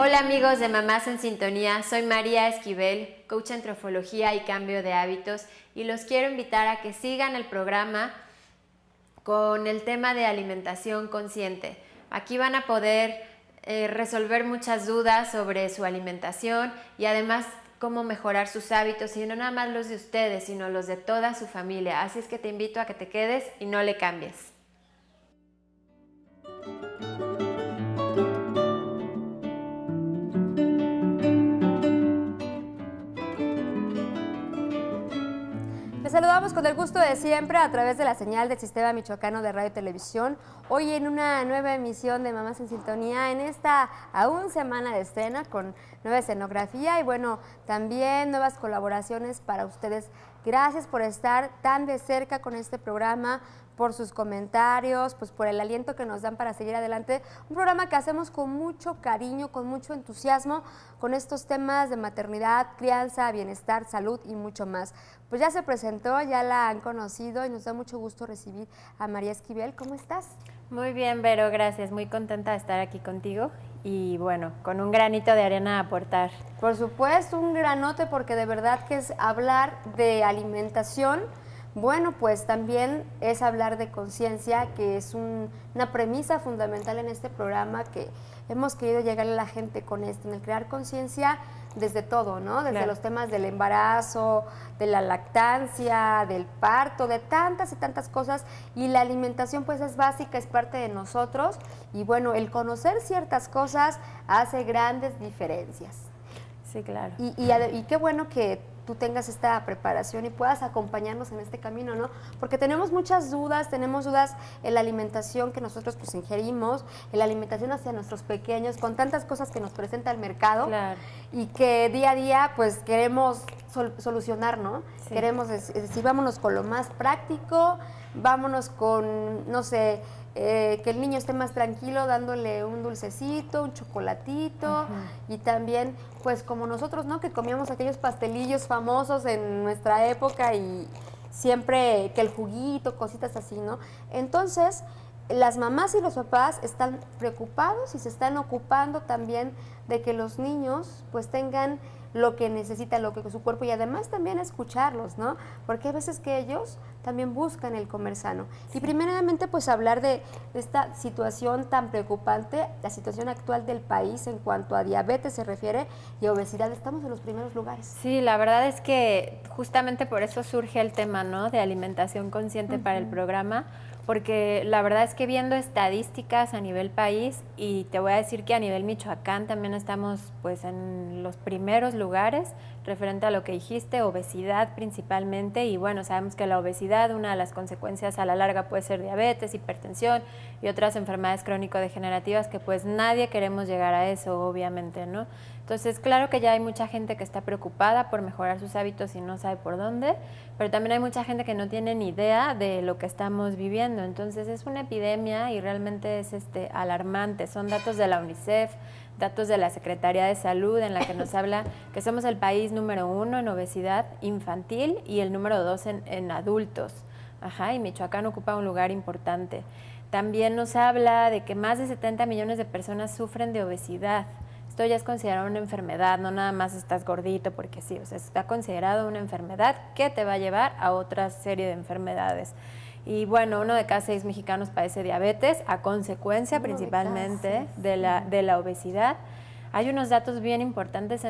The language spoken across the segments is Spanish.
Hola amigos de Mamás en Sintonía, soy María Esquivel, coach en trofología y cambio de hábitos, y los quiero invitar a que sigan el programa con el tema de alimentación consciente. Aquí van a poder resolver muchas dudas sobre su alimentación y además cómo mejorar sus hábitos, y no nada más los de ustedes, sino los de toda su familia. Así es que te invito a que te quedes y no le cambies. Les saludamos con el gusto de siempre a través de la señal del Sistema Michoacano de Radio y Televisión. Hoy en una nueva emisión de Mamás en Sintonía, en esta aún semana de estreno con nueva escenografía y bueno, también nuevas colaboraciones para ustedes. Gracias por estar tan de cerca con este programa, por sus comentarios, pues por el aliento que nos dan para seguir adelante. Un programa que hacemos con mucho cariño, con mucho entusiasmo, con estos temas de maternidad, crianza, bienestar, salud y mucho más. Pues ya se presentó, ya la han conocido y nos da mucho gusto recibir a María Esquivel. ¿Cómo estás? Muy bien, Vero, gracias. Muy contenta de estar aquí contigo y bueno, con un granito de arena a aportar. Por supuesto, un granote porque de verdad que es hablar de alimentación. Bueno, pues también es hablar de conciencia, que es una premisa fundamental en este programa que hemos querido llegarle a la gente con esto, en el crear conciencia desde todo, ¿no? Desde los temas del embarazo, de la lactancia, del parto, de tantas y tantas cosas, y la alimentación pues es básica, es parte de nosotros, y bueno, el conocer ciertas cosas hace grandes diferencias. Sí, claro. Y qué bueno que tú tengas esta preparación y puedas acompañarnos en este camino, ¿no? Porque tenemos muchas dudas, tenemos dudas en la alimentación que nosotros pues ingerimos, en la alimentación hacia nuestros pequeños, con tantas cosas que nos presenta el mercado, Claro. y que día a día pues queremos solucionar, ¿no? Sí. Queremos decir, vámonos con lo más práctico, vámonos con, no sé, que el niño esté más tranquilo dándole un dulcecito, un chocolatito, y también pues como nosotros, ¿no? Que comíamos aquellos pastelillos famosos en nuestra época y siempre que el juguito, cositas así, ¿no? Entonces, las mamás y los papás están preocupados y se están ocupando también de que los niños pues tengan lo que necesita, lo que su cuerpo, y además también escucharlos, ¿no? Porque hay veces que ellos también buscan el comer sano. Sí. Y primeramente pues hablar de esta situación tan preocupante, la situación actual del país en cuanto a diabetes se refiere y obesidad, estamos en los primeros lugares. Sí, la verdad es que justamente por eso surge el tema, ¿no? De alimentación consciente para el programa, porque la verdad es que viendo estadísticas a nivel país, y te voy a decir que a nivel Michoacán también estamos pues en los primeros lugares referente a lo que dijiste, obesidad principalmente, y bueno, sabemos que la obesidad, una de las consecuencias a la larga puede ser diabetes, hipertensión y otras enfermedades crónico-degenerativas que pues nadie queremos llegar a eso, obviamente, ¿no? Entonces, claro que ya hay mucha gente que está preocupada por mejorar sus hábitos y no sabe por dónde, pero también hay mucha gente que no tiene ni idea de lo que estamos viviendo. Entonces, es una epidemia y realmente es alarmante. Son datos de la UNICEF, datos de la Secretaría de Salud, en la que nos habla que somos el país número 1 en obesidad infantil y el número 2 en adultos. Ajá, y Michoacán ocupa un lugar importante. También nos habla de que más de 70 millones de personas sufren de obesidad. Esto ya es considerado una enfermedad, no nada más estás gordito porque sí, o sea, está considerado una enfermedad que te va a llevar a otra serie de enfermedades. Y bueno, 1 de cada 6 mexicanos padece diabetes a consecuencia principalmente de la obesidad. Hay unos datos bien importantes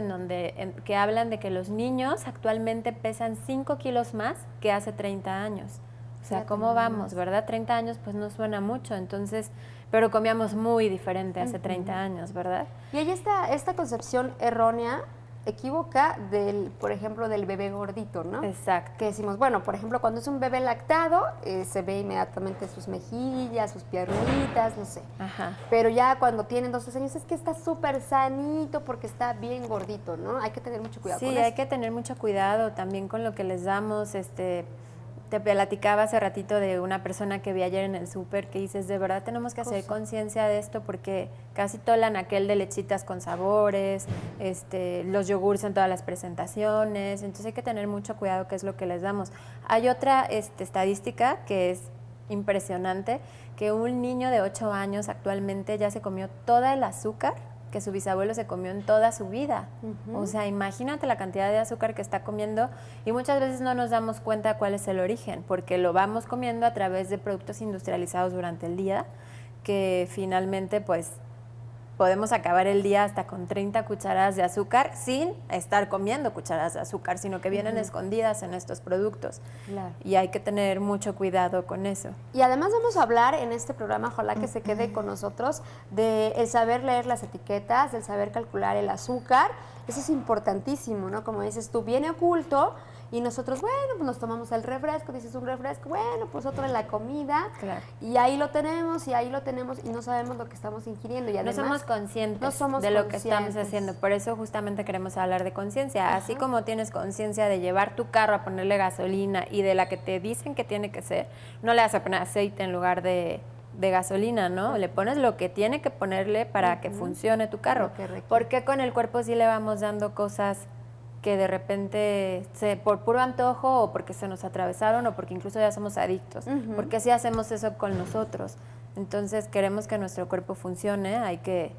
que hablan de que los niños actualmente pesan 5 kilos más que hace 30 años. O sea, ¿cómo vamos, verdad? 30 años pues no suena mucho, entonces, pero comíamos muy diferente hace 30 años, ¿verdad? Y hay esta concepción errónea, equívoca, por ejemplo, del bebé gordito, ¿no? Exacto. Que decimos, bueno, por ejemplo, cuando es un bebé lactado, se ve inmediatamente sus mejillas, sus piernitas, no sé. Ajá. Pero ya cuando tienen 12 años es que está súper sanito porque está bien gordito, ¿no? Hay que tener mucho cuidado con eso. Sí, hay que tener mucho cuidado también con lo que les damos, Te platicaba hace ratito de una persona que vi ayer en el súper que dices, de verdad tenemos que hacer conciencia de esto porque casi todo el anaquel de lechitas con sabores, los yogures en todas las presentaciones, entonces hay que tener mucho cuidado qué es lo que les damos. Hay otra estadística que es impresionante, que un niño de 8 años actualmente ya se comió toda el azúcar que su bisabuelo se comió en toda su vida. O sea, imagínate la cantidad de azúcar que está comiendo y muchas veces no nos damos cuenta cuál es el origen, porque lo vamos comiendo a través de productos industrializados durante el día, que finalmente pues podemos acabar el día hasta con 30 cucharadas de azúcar sin estar comiendo cucharadas de azúcar, sino que vienen escondidas en estos productos. Claro. Y hay que tener mucho cuidado con eso. Y además vamos a hablar en este programa, ojalá que se quede con nosotros, de el saber leer las etiquetas, del saber calcular el azúcar. Eso es importantísimo, ¿no? Como dices tú, viene oculto y nosotros, bueno, pues nos tomamos el refresco, dices un refresco, bueno, pues otro en la comida. Claro. Y ahí lo tenemos y no sabemos lo que estamos ingiriendo. Y además, No somos conscientes no de lo que estamos conscientes. haciendo. Por eso justamente queremos hablar de conciencia. Así como tienes conciencia de llevar tu carro a ponerle gasolina y de la que te dicen que tiene que ser, no le vas a poner aceite en lugar de gasolina, ¿no? Le pones lo que tiene que ponerle para que funcione tu carro. Lo que requiere. ¿Por qué con el cuerpo sí le vamos dando cosas que de repente por puro antojo o porque se nos atravesaron o porque incluso ya somos adictos? Porque sí hacemos eso con nosotros. Entonces queremos que nuestro cuerpo funcione, hay que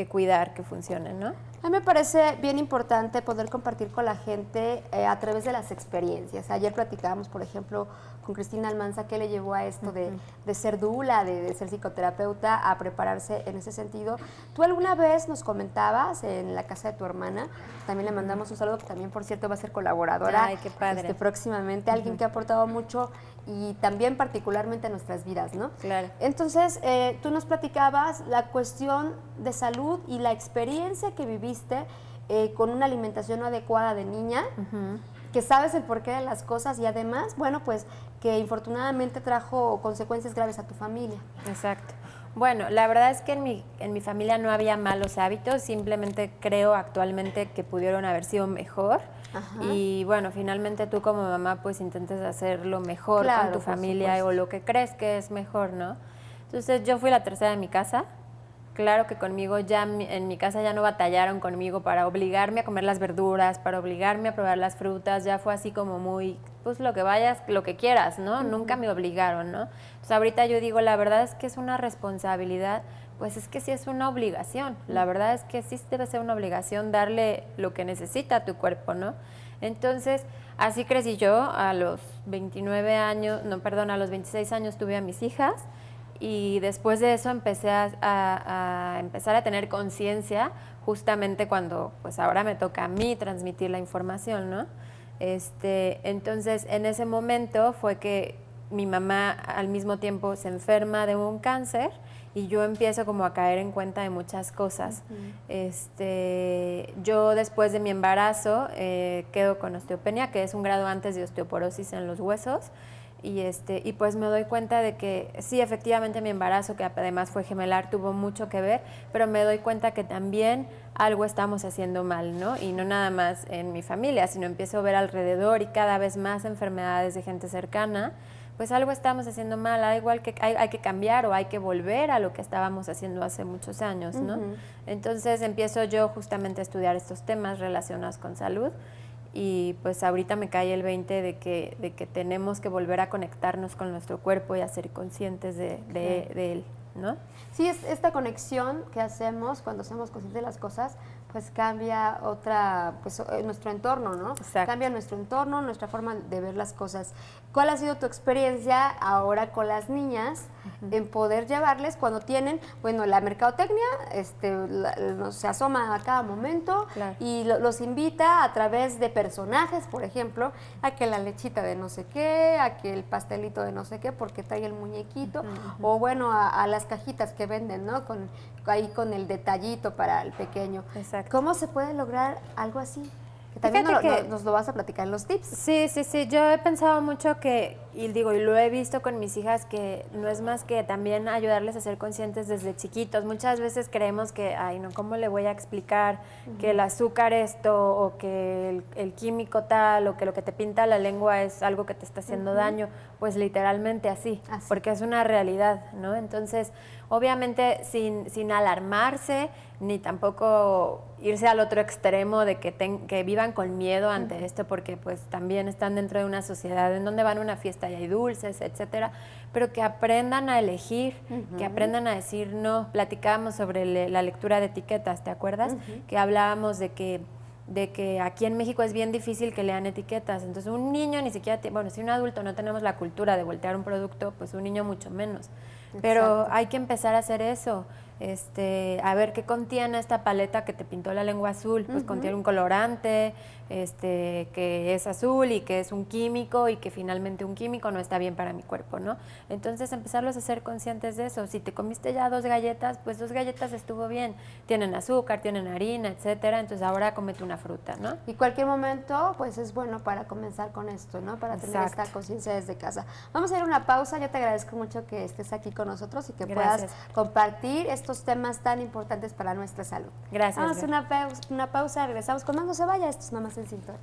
cuidar que funcione, ¿no? A mí me parece bien importante poder compartir con la gente a través de las experiencias. Ayer platicábamos, por ejemplo, con Cristina Almanza, qué le llevó a esto de ser dula, de ser psicoterapeuta, a prepararse en ese sentido. Tú alguna vez nos comentabas en la casa de tu hermana, también le mandamos un saludo, que también, por cierto, va a ser colaboradora. Ay, qué padre. Próximamente, alguien que ha aportado mucho y también particularmente a nuestras vidas, ¿no? Claro. Entonces, tú nos platicabas la cuestión de salud y la experiencia que viviste con una alimentación no adecuada de niña, que sabes el porqué de las cosas y además, bueno, pues que infortunadamente trajo consecuencias graves a tu familia. Exacto. Bueno, la verdad es que en mi familia no había malos hábitos, simplemente creo actualmente que pudieron haber sido mejor. Y bueno, finalmente tú como mamá pues intentas hacer lo mejor Claro, con tu por familia supuesto. o lo que crees que es mejor, ¿no? Entonces yo fui la tercera de mi casa. Claro que conmigo en mi casa ya no batallaron conmigo para obligarme a comer las verduras, para obligarme a probar las frutas, ya fue así como muy, pues lo que vayas, lo que quieras, ¿no? Nunca me obligaron, ¿no? Entonces ahorita yo digo, la verdad es que es una responsabilidad, pues es que sí es una obligación, la verdad es que sí debe ser una obligación darle lo que necesita a tu cuerpo, ¿no? Entonces, así crecí yo, a los 26 años tuve a mis hijas. Y después de eso empecé a empezar a tener conciencia justamente cuando pues ahora me toca a mí transmitir la información, ¿no? Entonces en ese momento fue que mi mamá al mismo tiempo se enferma de un cáncer y yo empiezo como a caer en cuenta de muchas cosas. Yo después de mi embarazo quedo con osteopenia, que es un grado antes de osteoporosis en los huesos. Y pues me doy cuenta de que sí, efectivamente mi embarazo, que además fue gemelar, tuvo mucho que ver, pero me doy cuenta que también algo estamos haciendo mal, ¿no? Y no nada más en mi familia, sino empiezo a ver alrededor y cada vez más enfermedades de gente cercana, pues algo estamos haciendo mal, hay que cambiar o hay que volver a lo que estábamos haciendo hace muchos años, ¿no? Entonces empiezo yo justamente a estudiar estos temas relacionados con salud. Y pues ahorita me cae el 20 de que tenemos que volver a conectarnos con nuestro cuerpo y a ser conscientes de él, ¿no? Sí, es esta conexión que hacemos cuando somos conscientes de las cosas, pues cambia nuestro entorno, ¿no? Exacto. Cambia nuestro entorno, nuestra forma de ver las cosas. ¿Cuál ha sido tu experiencia ahora con las niñas en poder llevarles cuando tienen, bueno, la mercadotecnia se asoma a cada momento y los invita a través de personajes, por ejemplo, a que la lechita de no sé qué, a que el pastelito de no sé qué, porque trae el muñequito, o bueno, a las cajitas que venden, ¿no? Ahí con el detallito para el pequeño. Exacto. ¿Cómo se puede lograr algo así? Que también nos lo vas a platicar en los tips. Sí. Yo he pensado mucho y lo he visto con mis hijas, que no es más que también ayudarles a ser conscientes desde chiquitos. Muchas veces creemos que, ay, no, ¿cómo le voy a explicar que el azúcar esto, o que el químico tal, o que lo que te pinta la lengua es algo que te está haciendo daño? Pues literalmente así, porque es una realidad, ¿no? Entonces, obviamente sin alarmarse, ni tampoco irse al otro extremo de que vivan con miedo ante esto, porque pues también están dentro de una sociedad en donde van a una fiesta y hay dulces, etcétera, pero que aprendan a elegir, que aprendan a decir no. Platicábamos sobre la lectura de etiquetas, ¿te acuerdas? Que hablábamos de que aquí en México es bien difícil que lean etiquetas. Entonces un niño ni siquiera, bueno, si un adulto no tenemos la cultura de voltear un producto, pues un niño mucho menos. Pero Exacto. hay que empezar a hacer eso. A ver qué contiene esta paleta que te pintó la lengua azul. Pues contiene un colorante, que es azul y que es un químico y que finalmente un químico no está bien para mi cuerpo, ¿no? Entonces empezarlos a ser conscientes de eso. Si te comiste ya 2 galletas, pues 2 galletas estuvo bien. Tienen azúcar, tienen harina, etcétera. Entonces ahora cómete una fruta, ¿no? Y cualquier momento, pues es bueno para comenzar con esto, ¿no? Para tener Exacto. esta conciencia desde casa. Vamos a ir a una pausa. Yo te agradezco mucho que estés aquí con nosotros y que Gracias. puedas compartir estos temas tan importantes para nuestra salud. Gracias. Vamos a una pausa, regresamos con más. No se vaya, esto es Mamás en Sintonía.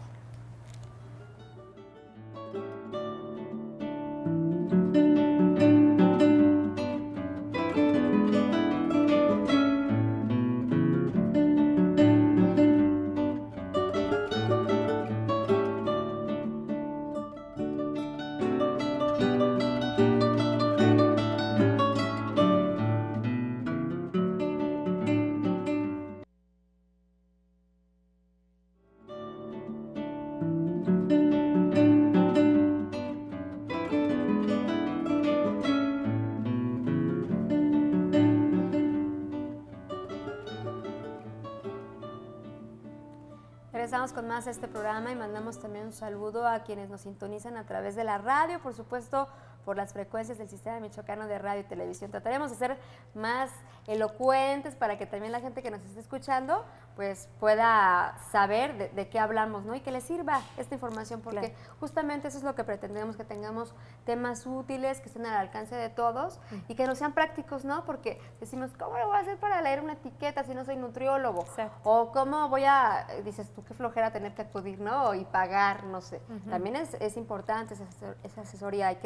Regresamos con más a este programa y mandamos también un saludo a quienes nos sintonizan a través de la radio, por supuesto, por las frecuencias del Sistema Michoacano de Radio y Televisión. Trataremos de ser más elocuentes para que también la gente que nos esté escuchando pues pueda saber de qué hablamos, ¿no? Y que les sirva esta información, porque justamente eso es lo que pretendemos, que tengamos temas útiles, que estén al alcance de todos y que no sean prácticos, ¿no? Porque decimos, ¿cómo lo voy a hacer para leer una etiqueta si no soy nutriólogo? Exacto. O ¿cómo voy a, dices tú, qué flojera tener que acudir, ¿no? Y pagar, no sé. También es importante esa asesoría, hay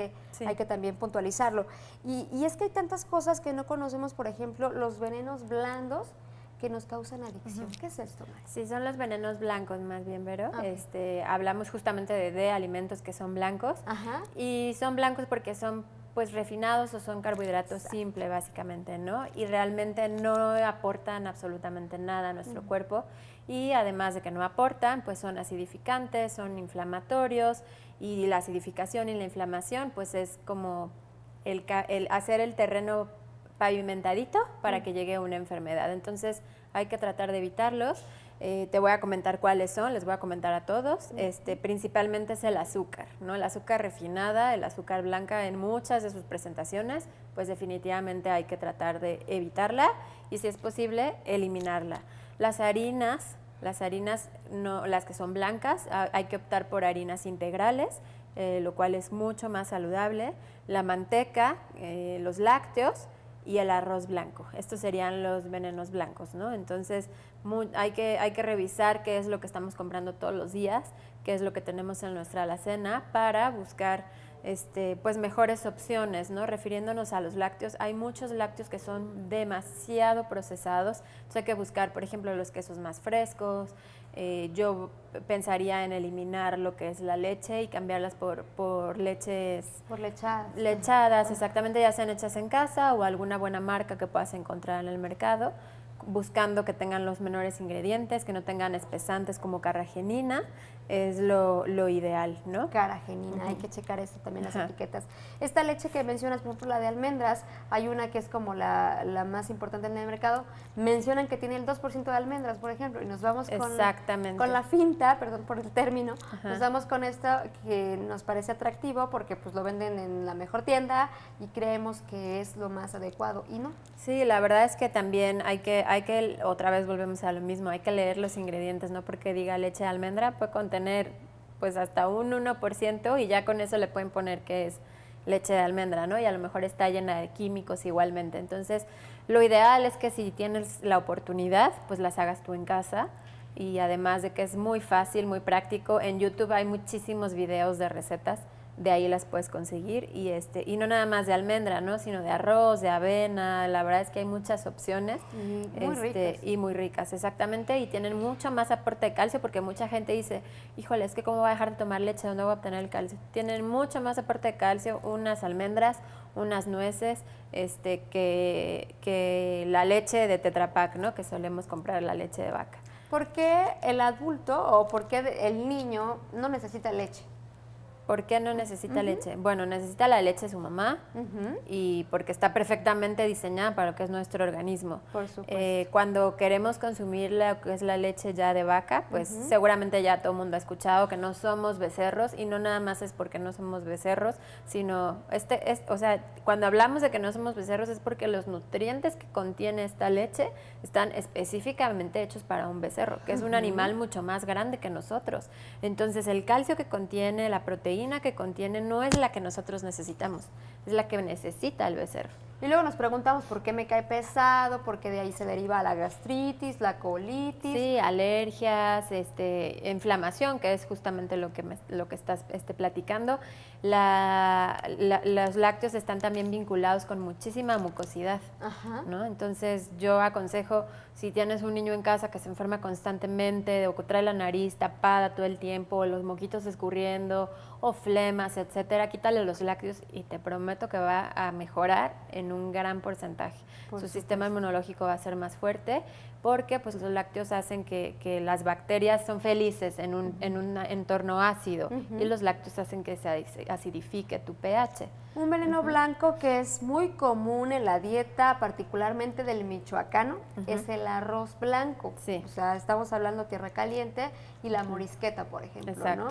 que también puntualizarlo. Y es que hay tantas cosas que no conocemos, por ejemplo, los venenos blandos que nos causan adicción. ¿Qué es esto, Mari? Sí, son los venenos blancos más bien, Vero. Okay. Hablamos justamente de alimentos que son blancos. Ajá. Y son blancos porque son pues refinados o son carbohidratos simples básicamente, ¿no? Y realmente no aportan absolutamente nada a nuestro cuerpo. Y además de que no aportan, pues son acidificantes, son inflamatorios, y la acidificación y la inflamación pues es como el hacer el terreno pavimentadito para que llegue una enfermedad. Entonces hay que tratar de evitarlos. Te voy a comentar cuáles son, les voy a comentar a todos. Principalmente es el azúcar, ¿no? El azúcar refinada, el azúcar blanca en muchas de sus presentaciones, pues definitivamente hay que tratar de evitarla y si es posible eliminarla. Las harinas no, las que son blancas, hay que optar por harinas integrales, lo cual es mucho más saludable. La manteca, los lácteos y el arroz blanco. Estos serían los venenos blancos, ¿no? Entonces hay que revisar qué es lo que estamos comprando todos los días, qué es lo que tenemos en nuestra alacena para buscar pues mejores opciones, ¿no? Refiriéndonos a los lácteos, hay muchos lácteos que son demasiado procesados, entonces hay que buscar, por ejemplo, los quesos más frescos. Yo pensaría en eliminar lo que es la leche y cambiarlas por leches... Por lechadas. Lechadas, exactamente, ya sean hechas en casa o alguna buena marca que puedas encontrar en el mercado, buscando que tengan los menores ingredientes, que no tengan espesantes como carragenina, es lo ideal, ¿no? Carragenina, hay que checar esto también, las etiquetas. Esta leche que mencionas, por ejemplo, la de almendras, hay una que es como la más importante en el mercado, mencionan que tiene el 2% de almendras, por ejemplo, y nos vamos con la finta, perdón por el término, nos vamos con esto que nos parece atractivo porque pues lo venden en la mejor tienda y creemos que es lo más adecuado, y no. Sí, la verdad es que también hay que, otra vez volvemos a lo mismo, hay que leer los ingredientes, no porque diga leche de almendra, puede contener pues hasta un 1% y ya con eso le pueden poner que es leche de almendra, ¿no? Y a lo mejor está llena de químicos igualmente. Entonces, lo ideal es que si tienes la oportunidad, pues las hagas tú en casa, y además de que es muy fácil, muy práctico. En YouTube hay muchísimos videos de recetas de ahí las puedes conseguir y no nada más de almendra, ¿no? Sino de arroz, de avena, la verdad es que hay muchas opciones. Muy ricas. Y muy ricas, exactamente, y tienen mucho más aporte de calcio porque mucha gente dice, híjole, es que cómo voy a dejar de tomar leche, ¿dónde voy a obtener el calcio? Tienen mucho más aporte de calcio unas almendras, unas nueces, que la leche de Tetra Pak, ¿no? Que solemos comprar la leche de vaca. ¿Por qué el adulto o por qué el niño no necesita leche? ¿Por qué no necesita leche? Bueno, necesita la leche de su mamá y porque está perfectamente diseñada para lo que es nuestro organismo. Por supuesto. Cuando queremos consumir lo que es la leche ya de vaca, pues seguramente ya todo el mundo ha escuchado que no somos becerros y no nada más es porque no somos becerros, sino o sea, cuando hablamos de que no somos becerros es porque los nutrientes que contiene esta leche están específicamente hechos para un becerro, que es un animal mucho más grande que nosotros. Entonces, el calcio que contiene, la proteína que contiene no es la que nosotros necesitamos, es la que necesita el becerro. Y luego nos preguntamos por qué me cae pesado, porque de ahí se deriva la gastritis, la colitis. Sí, alergias, inflamación, que es justamente lo que estás platicando. Los lácteos están también vinculados con muchísima mucosidad, ¿no? Entonces yo aconsejo, si tienes un niño en casa que se enferma constantemente o que trae la nariz tapada todo el tiempo, o los moquitos escurriendo, o flemas, etcétera, quítale los lácteos y te prometo que va a mejorar en un gran porcentaje. Su sistema inmunológico va a ser más fuerte porque pues los lácteos hacen que las bacterias son felices en un entorno ácido y los lácteos hacen que se acidifique tu pH. Un veneno blanco que es muy común en la dieta, particularmente del michoacano, es el arroz blanco. Sí. O sea, estamos hablando tierra caliente y la morisqueta, por ejemplo, Exacto. ¿no?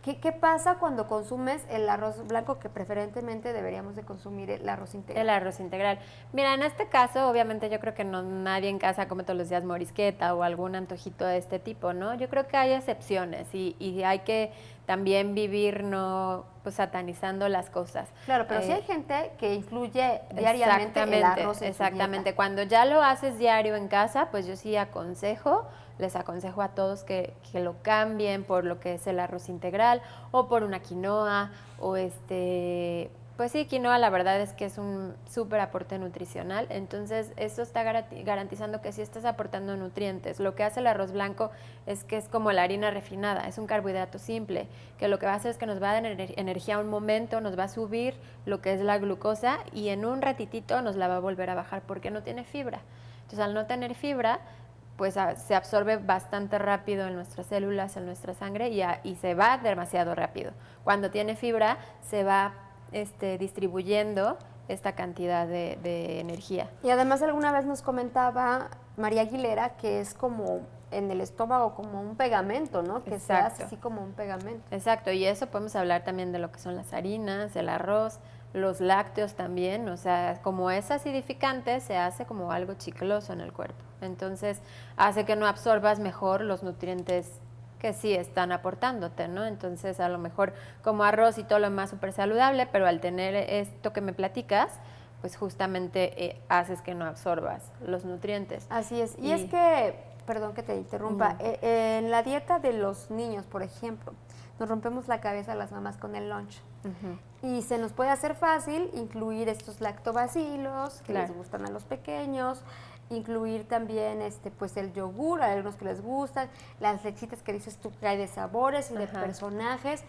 ¿Qué pasa cuando consumes el arroz blanco, que preferentemente deberíamos de consumir el arroz integral? El arroz integral. Mira, en este caso, obviamente yo creo que nadie en casa come todos los días morisqueta o algún antojito de este tipo, ¿no? Yo creo que hay excepciones y hay que también vivir no pues satanizando las cosas. Claro, pero sí hay gente que incluye diariamente el arroz en exactamente. su dieta. Cuando ya lo haces diario en casa, pues yo sí les aconsejo a todos que lo cambien por lo que es el arroz integral o por una quinoa o pues sí, quinoa la verdad es que es un súper aporte nutricional, entonces eso está garantizando que sí estás aportando nutrientes. Lo que hace el arroz blanco es que es como la harina refinada, es un carbohidrato simple, que lo que va a hacer es que nos va a dar energía un momento, nos va a subir lo que es la glucosa y en un ratitito nos la va a volver a bajar porque no tiene fibra. Entonces al no tener fibra, pues se absorbe bastante rápido en nuestras células, en nuestra sangre y se va demasiado rápido. Cuando tiene fibra, se va distribuyendo esta cantidad de energía. Y además alguna vez nos comentaba María Aguilera que es como en el estómago como un pegamento, ¿no? Que se hace así como un pegamento. Exacto, y eso podemos hablar también de lo que son las harinas, el arroz, los lácteos también, o sea, como es acidificante, se hace como algo chicloso en el cuerpo. Entonces, hace que no absorbas mejor los nutrientes que sí están aportándote, ¿no? Entonces, a lo mejor como arroz y todo lo demás súper saludable, pero al tener esto que me platicas, pues justamente haces que no absorbas los nutrientes. Así es. Y es que, perdón que te interrumpa, en la dieta de los niños, por ejemplo, nos rompemos la cabeza las mamás con el lunch. Y se nos puede hacer fácil incluir estos lactobacilos que les gustan a los pequeños, incluir también pues el yogur, a algunos que les gustan, las lechitas que dices tú que hay de sabores y de personajes.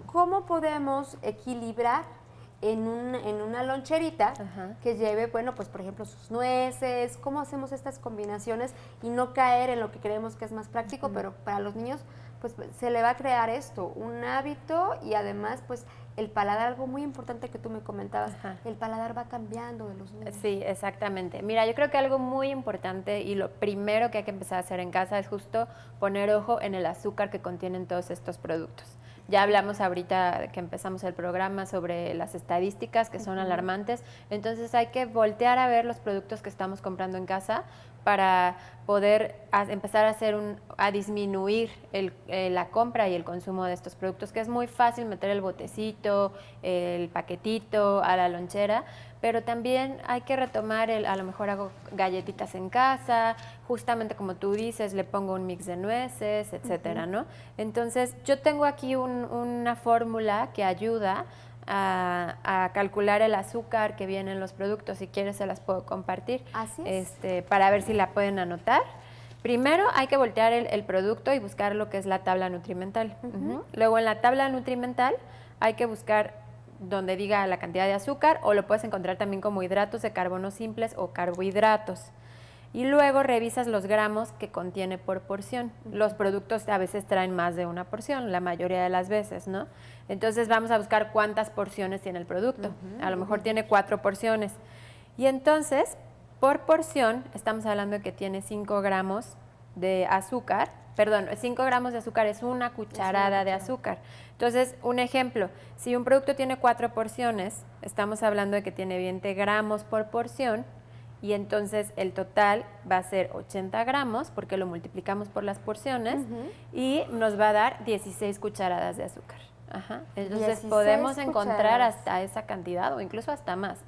¿Cómo podemos equilibrar en una loncherita que lleve, bueno, pues por ejemplo sus nueces? ¿Cómo hacemos estas combinaciones y no caer en lo que creemos que es más práctico, pero para los niños pues se le va a crear esto, un hábito y además pues el paladar, algo muy importante que tú me comentabas, el paladar va cambiando de los niños. Sí, exactamente. Mira, yo creo que algo muy importante y lo primero que hay que empezar a hacer en casa es justo poner ojo en el azúcar que contienen todos estos productos. Ya hablamos ahorita que empezamos el programa sobre las estadísticas que son alarmantes, entonces hay que voltear a ver los productos que estamos comprando en casa para poder empezar a disminuir la compra y el consumo de estos productos, que es muy fácil meter el botecito, el paquetito a la lonchera, pero también hay que retomar a lo mejor hago galletitas en casa, justamente como tú dices, le pongo un mix de nueces, etcétera, ¿no? Entonces, yo tengo aquí una fórmula que ayuda a calcular el azúcar que viene en los productos. Si quieres se las puedo compartir. Así es. Para ver si la pueden anotar. Primero hay que voltear el producto y buscar lo que es la tabla nutrimental. Luego en la tabla nutrimental hay que buscar donde diga la cantidad de azúcar, o lo puedes encontrar también como hidratos de carbono simples o carbohidratos. Y luego revisas los gramos que contiene por porción. Los productos a veces traen más de una porción, la mayoría de las veces, ¿no? Entonces vamos a buscar cuántas porciones tiene el producto. A lo mejor tiene 4 porciones. Y entonces, por porción, estamos hablando de que tiene 5 gramos de azúcar. Perdón, 5 gramos de azúcar es una cucharada de azúcar. Entonces, un ejemplo, si un producto tiene 4 porciones, estamos hablando de que tiene 20 gramos por porción, y entonces el total va a ser 80 gramos porque lo multiplicamos por las porciones y nos va a dar 16 cucharadas de azúcar. Entonces podemos encontrar hasta esa cantidad o incluso hasta más.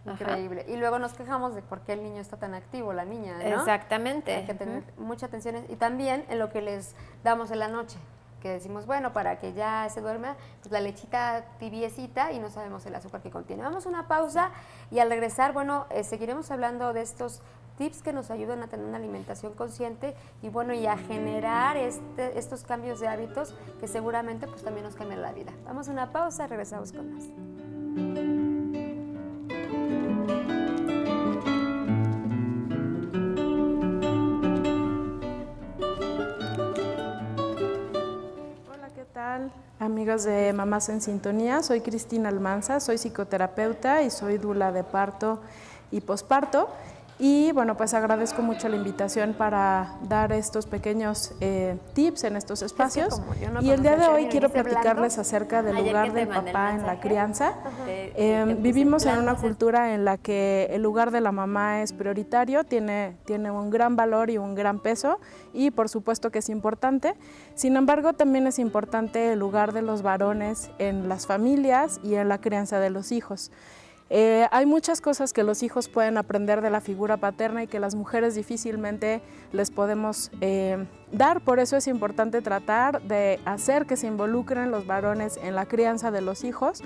Increíble. Y luego nos quejamos de por qué el niño está tan activo, la niña, ¿no? Exactamente. Hay que tener mucha atención y también en lo que les damos en la noche, que decimos, bueno, para que ya se duerma, pues la lechita tibiecita y no sabemos el azúcar que contiene. Vamos a una pausa y al regresar, bueno, seguiremos hablando de estos tips que nos ayudan a tener una alimentación consciente y bueno, y a generar estos cambios de hábitos que seguramente pues también nos cambian la vida. Vamos a una pausa, regresamos con más. Amigos de Mamás en Sintonía, soy Cristina Almanza, soy psicoterapeuta y soy dula de parto y posparto. Y bueno, pues agradezco mucho la invitación para dar estos pequeños tips en estos espacios. Y el día de hoy quiero platicarles acerca del lugar del papá en la crianza. Vivimos en una cultura en la que el lugar de la mamá es prioritario, tiene un gran valor y un gran peso, y por supuesto que es importante. Sin embargo, también es importante el lugar de los varones en las familias y en la crianza de los hijos. Hay muchas cosas que los hijos pueden aprender de la figura paterna y que las mujeres difícilmente les podemos dar. Por eso es importante tratar de hacer que se involucren los varones en la crianza de los hijos.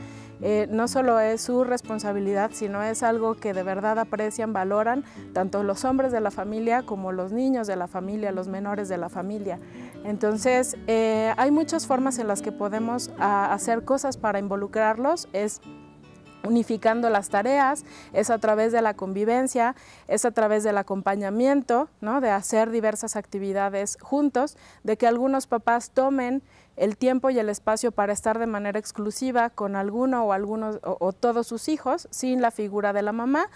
No solo es su responsabilidad, sino es algo que de verdad aprecian, valoran, tanto los hombres de la familia como los niños de la familia, los menores de la familia. Entonces, hay muchas formas en las que podemos hacer cosas para involucrarlos. Es unificando las tareas, es a través de la convivencia, es a través del acompañamiento, ¿no? De hacer diversas actividades juntos, de que algunos papás tomen el tiempo y el espacio para estar de manera exclusiva con alguno o algunos o todos sus hijos, sin la figura de la mamá.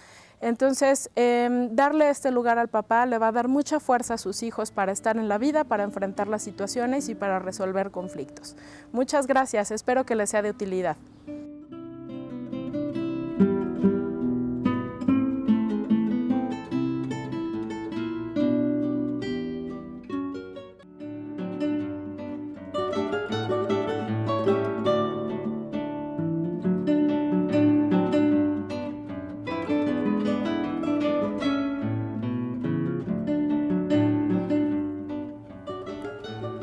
Entonces, darle este lugar al papá le va a dar mucha fuerza a sus hijos para estar en la vida, para enfrentar las situaciones y para resolver conflictos. Muchas gracias, espero que les sea de utilidad.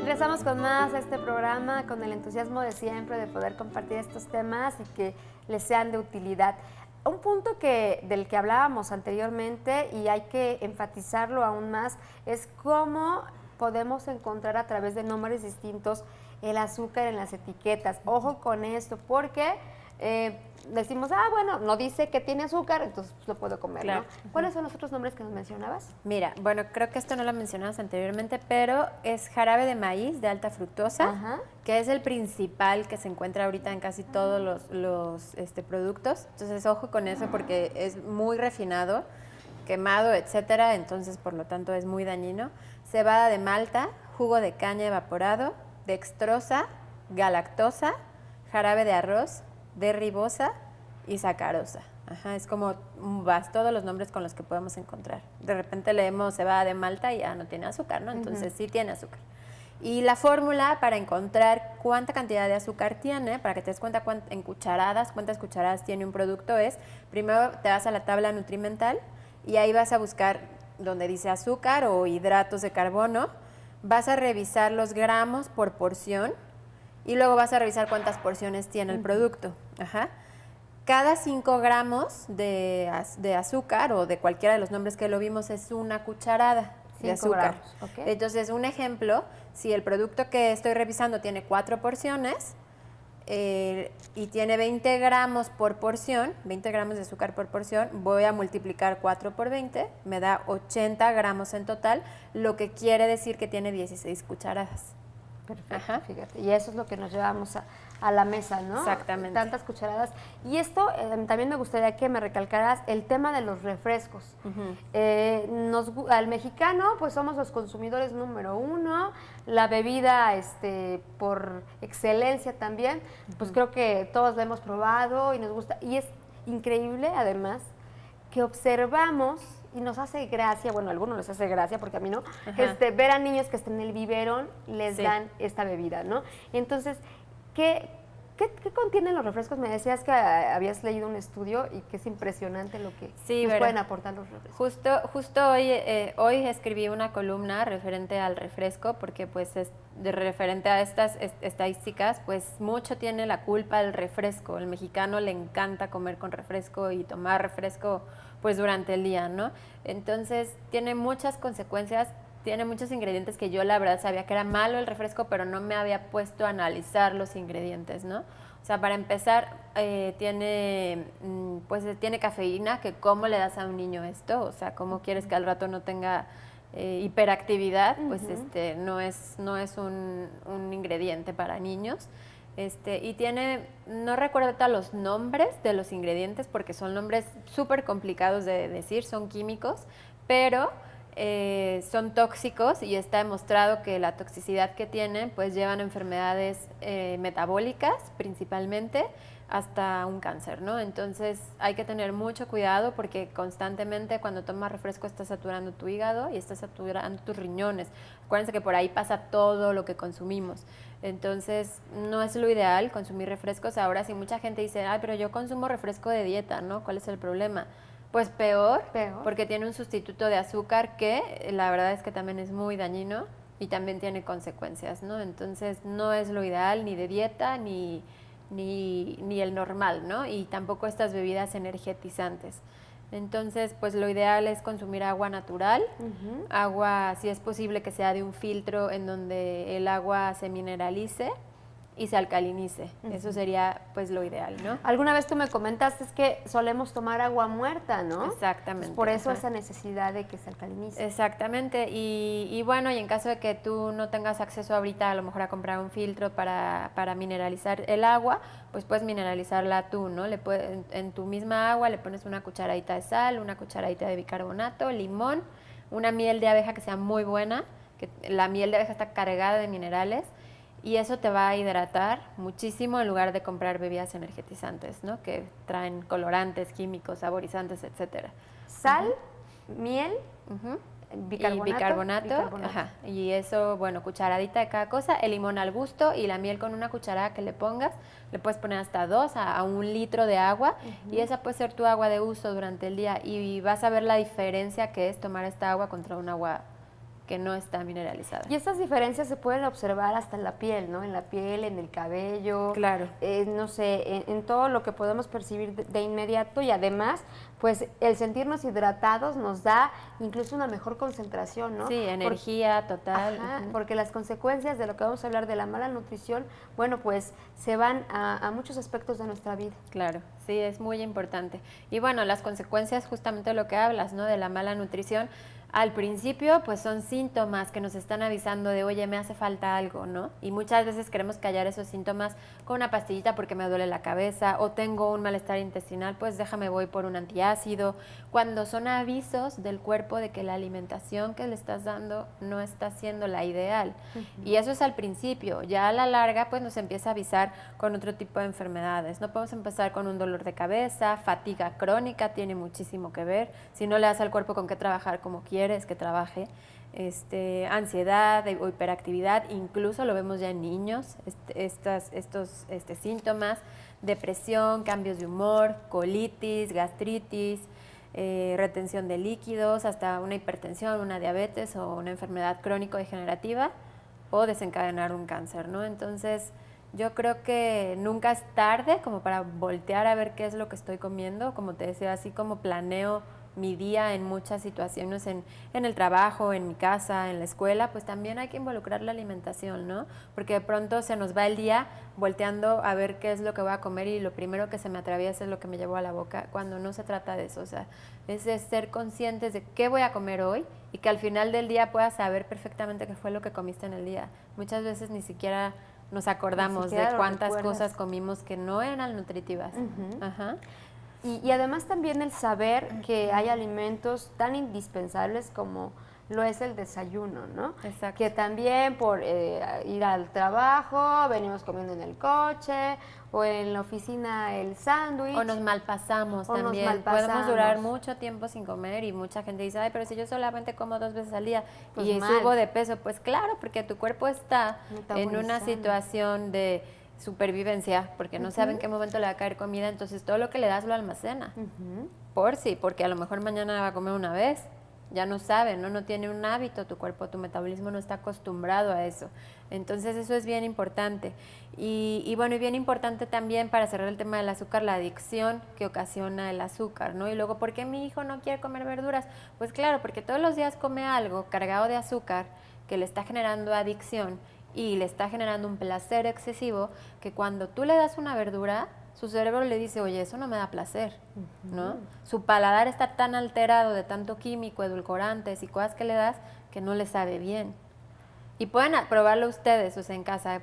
Regresamos con más a este programa, con el entusiasmo de siempre de poder compartir estos temas y que les sean de utilidad. Un punto del que hablábamos anteriormente y hay que enfatizarlo aún más es cómo podemos encontrar a través de nombres distintos el azúcar en las etiquetas. Ojo con esto, porque decimos, bueno, no dice que tiene azúcar, entonces lo puedo comer, claro, ¿no? ¿Cuáles son los otros nombres que nos mencionabas? Mira, bueno, creo que esto no lo mencionamos anteriormente, pero es jarabe de maíz de alta fructosa, que es el principal que se encuentra ahorita en casi todos los productos. Entonces, ojo con eso porque es muy refinado, quemado, etcétera, entonces, por lo tanto, es muy dañino. Cebada de malta, jugo de caña evaporado, dextrosa, galactosa, jarabe de arroz, de ribosa y sacarosa. Ajá, es como uvas, todos los nombres con los que podemos encontrar. De repente leemos cebada de Malta y ya no tiene azúcar, ¿no? Entonces sí tiene azúcar. Y la fórmula para encontrar cuánta cantidad de azúcar tiene, para que te des cuenta en cucharadas, cuántas cucharadas tiene un producto es, primero te vas a la tabla nutrimental y ahí vas a buscar donde dice azúcar o hidratos de carbono, vas a revisar los gramos por porción y luego vas a revisar cuántas porciones tiene el producto. Ajá. Cada 5 gramos de azúcar o de cualquiera de los nombres que lo vimos es una cucharada de 5 azúcar. gramos, ok. Entonces, un ejemplo, si el producto que estoy revisando tiene 4 porciones y tiene 20 gramos por porción, 20 gramos de azúcar por porción, voy a multiplicar 4 por 20, me da 80 gramos en total, lo que quiere decir que tiene 16 cucharadas. Perfecto, Ajá. fíjate. Y eso es lo que nos llevamos a la mesa, ¿no? Exactamente. Tantas cucharadas. Y esto también me gustaría que me recalcaras el tema de los refrescos. Al mexicano, pues somos los consumidores número 1, la bebida por excelencia también, pues creo que todos la hemos probado y nos gusta. Y es increíble, además, que observamos y nos hace gracia, bueno, a algunos les hace gracia, porque a mí no, ver a niños que están en el biberón les dan esta bebida, ¿no? Entonces, ¿qué contienen los refrescos? Me decías que habías leído un estudio y que es impresionante lo que nos pueden aportar los refrescos. Justo hoy escribí una columna referente al refresco, porque pues referente a estas estadísticas, pues mucho tiene la culpa el refresco. El mexicano le encanta comer con refresco y tomar refresco pues durante el día, ¿no? Entonces tiene muchas consecuencias, tiene muchos ingredientes que yo la verdad sabía que era malo el refresco, pero no me había puesto a analizar los ingredientes, ¿no? O sea, para empezar, tiene cafeína, que ¿cómo le das a un niño esto? O sea, ¿cómo quieres que al rato no tenga hiperactividad? Pues no es un ingrediente para niños. Y tiene, no recuerdo ahorita los nombres de los ingredientes porque son nombres súper complicados de decir, son químicos, pero son tóxicos y está demostrado que la toxicidad que tienen pues llevan a enfermedades metabólicas principalmente hasta un cáncer, ¿no? Entonces hay que tener mucho cuidado porque constantemente cuando tomas refresco estás saturando tu hígado y estás saturando tus riñones. Acuérdense que por ahí pasa todo lo que consumimos. Entonces no es lo ideal consumir refrescos. Ahora sí mucha gente dice, ay, pero yo consumo refresco de dieta, ¿no? ¿Cuál es el problema? Pues peor, porque tiene un sustituto de azúcar que la verdad es que también es muy dañino y también tiene consecuencias, ¿no? Entonces no es lo ideal ni de dieta ni el normal, ¿no? Y tampoco estas bebidas energetizantes. Entonces, pues lo ideal es consumir agua natural, agua, si es posible que sea de un filtro en donde el agua se mineralice y se alcalinice. Eso sería pues lo ideal, ¿no? Alguna vez tú me comentaste es que solemos tomar agua muerta, ¿no? Exactamente. Entonces, por eso esa necesidad de que se alcalinice. Exactamente. Y bueno, y en caso de que tú no tengas acceso ahorita a lo mejor a comprar un filtro para mineralizar el agua, pues puedes mineralizarla tú, ¿no? En tu misma agua le pones una cucharadita de sal, una cucharadita de bicarbonato, limón, una miel de abeja que sea muy buena, que la miel de abeja está cargada de minerales. Y eso te va a hidratar muchísimo en lugar de comprar bebidas energetizantes, ¿no? Que traen colorantes, químicos, saborizantes, etcétera. Sal, miel, bicarbonato. Ajá. Y eso, bueno, cucharadita de cada cosa, el limón al gusto y la miel con una cucharada que le pongas, le puedes poner hasta 2 a 1 litro de agua y esa puede ser tu agua de uso durante el día y vas a ver la diferencia que es tomar esta agua contra un agua que no está mineralizada. Y estas diferencias se pueden observar hasta en la piel, ¿no? En la piel, en el cabello. Claro. No sé, en todo lo que podemos percibir de inmediato y además, pues el sentirnos hidratados nos da incluso una mejor concentración, ¿no? Sí, energía total. Ajá, porque las consecuencias de lo que vamos a hablar de la mala nutrición, bueno, pues se van a muchos aspectos de nuestra vida. Claro, sí, es muy importante. Y bueno, las consecuencias, justamente lo que hablas, ¿no? De la mala nutrición. Al principio, pues son síntomas que nos están avisando de, oye, me hace falta algo, ¿no? Y muchas veces queremos callar esos síntomas con una pastillita porque me duele la cabeza o tengo un malestar intestinal, pues déjame voy por un antiácido. Cuando son avisos del cuerpo de que la alimentación que le estás dando no está siendo la ideal. Y eso es al principio. Ya a la larga, pues nos empieza a avisar con otro tipo de enfermedades. No podemos empezar con un dolor de cabeza, fatiga crónica tiene muchísimo que ver. Si no le das al cuerpo con qué trabajar como quieres que trabaje, ansiedad o hiperactividad, incluso lo vemos ya en niños, estos síntomas, depresión, cambios de humor, colitis, gastritis, retención de líquidos, hasta una hipertensión, una diabetes o una enfermedad crónico-degenerativa o desencadenar un cáncer, ¿no? Entonces, yo creo que nunca es tarde como para voltear a ver qué es lo que estoy comiendo, como te decía, así como planeo mi día en muchas situaciones, en el trabajo, en mi casa, en la escuela, pues también hay que involucrar la alimentación, ¿no? Porque de pronto se nos va el día volteando a ver qué es lo que voy a comer y lo primero que se me atraviesa es lo que me llevo a la boca, cuando no se trata de eso, o sea, es de ser conscientes de qué voy a comer hoy y que al final del día puedas saber perfectamente qué fue lo que comiste en el día. Muchas veces ni siquiera nos acordamos de cuántas cosas comimos que no eran nutritivas. Ajá. Y además también el saber que hay alimentos tan indispensables como lo es el desayuno, ¿no? Exacto. Que también por ir al trabajo, venimos comiendo en el coche o en la oficina el sándwich. O nos malpasamos también. Podemos durar mucho tiempo sin comer y mucha gente dice, ay, pero si yo solamente como 2 veces al día pues y subo de peso, pues claro, porque tu cuerpo está en una situación de supervivencia, porque no sabe en qué momento le va a caer comida, entonces todo lo que le das lo almacena. Porque a lo mejor mañana va a comer una vez, ya no sabe, no tiene un hábito, tu cuerpo, tu metabolismo no está acostumbrado a eso. Entonces eso es bien importante. Y bueno, y bien importante también para cerrar el tema del azúcar, la adicción que ocasiona el azúcar, ¿no? Y luego, ¿por qué mi hijo no quiere comer verduras? Pues claro, porque todos los días come algo cargado de azúcar que le está generando adicción y le está generando un placer excesivo, que cuando tú le das una verdura, su cerebro le dice, oye, eso no me da placer, ¿no? Su paladar está tan alterado de tanto químico, edulcorantes y cosas que le das que no le sabe bien. Y pueden probarlo ustedes, o sea, en casa.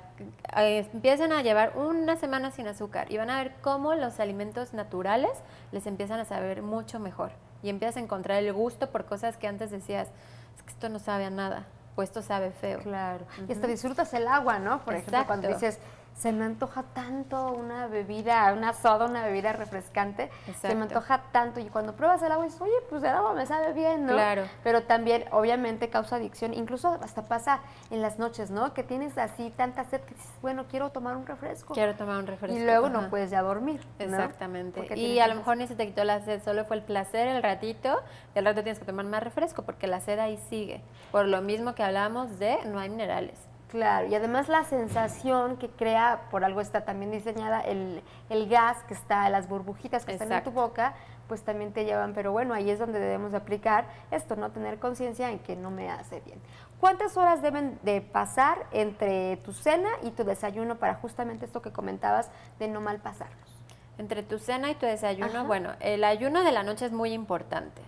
Empiecen a llevar una semana sin azúcar y van a ver cómo los alimentos naturales les empiezan a saber mucho mejor. Y empiezas a encontrar el gusto por cosas que antes decías, es que esto no sabe a nada, o esto sabe feo. Claro. Y hasta disfrutas el agua, ¿no? Por ejemplo, cuando dices, se me antoja tanto una bebida, una soda, una bebida refrescante, se me antoja tanto. Y cuando pruebas el agua dices, oye, pues el agua me sabe bien, ¿no? Claro. Pero también, obviamente, causa adicción. Incluso hasta pasa en las noches, ¿no? Que tienes así tanta sed que dices, bueno, quiero tomar un refresco. Quiero tomar un refresco. Y luego no puedes ya dormir, ¿no? Exactamente. Y a lo mejor ni se te quitó la sed, solo fue el placer el ratito, y al rato tienes que tomar más refresco, porque la sed ahí sigue. Por lo mismo que hablábamos de no hay minerales. Claro, y además la sensación que crea, por algo está también diseñada, el gas que está, las burbujitas que están en tu boca, pues también te llevan, pero bueno, ahí es donde debemos de aplicar esto, ¿no? Tener conciencia en que no me hace bien. ¿Cuántas horas deben de pasar entre tu cena y tu desayuno para justamente esto que comentabas de no malpasarnos? Entre tu cena y tu desayuno, bueno, el ayuno de la noche es muy importante.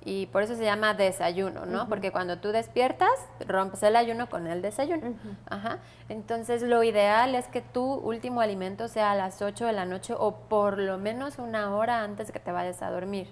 Y por eso se llama desayuno, ¿no? Porque cuando tú despiertas, rompes el ayuno con el desayuno. Entonces, lo ideal es que tu último alimento sea a las 8 de la noche o por lo menos 1 hora antes de que te vayas a dormir.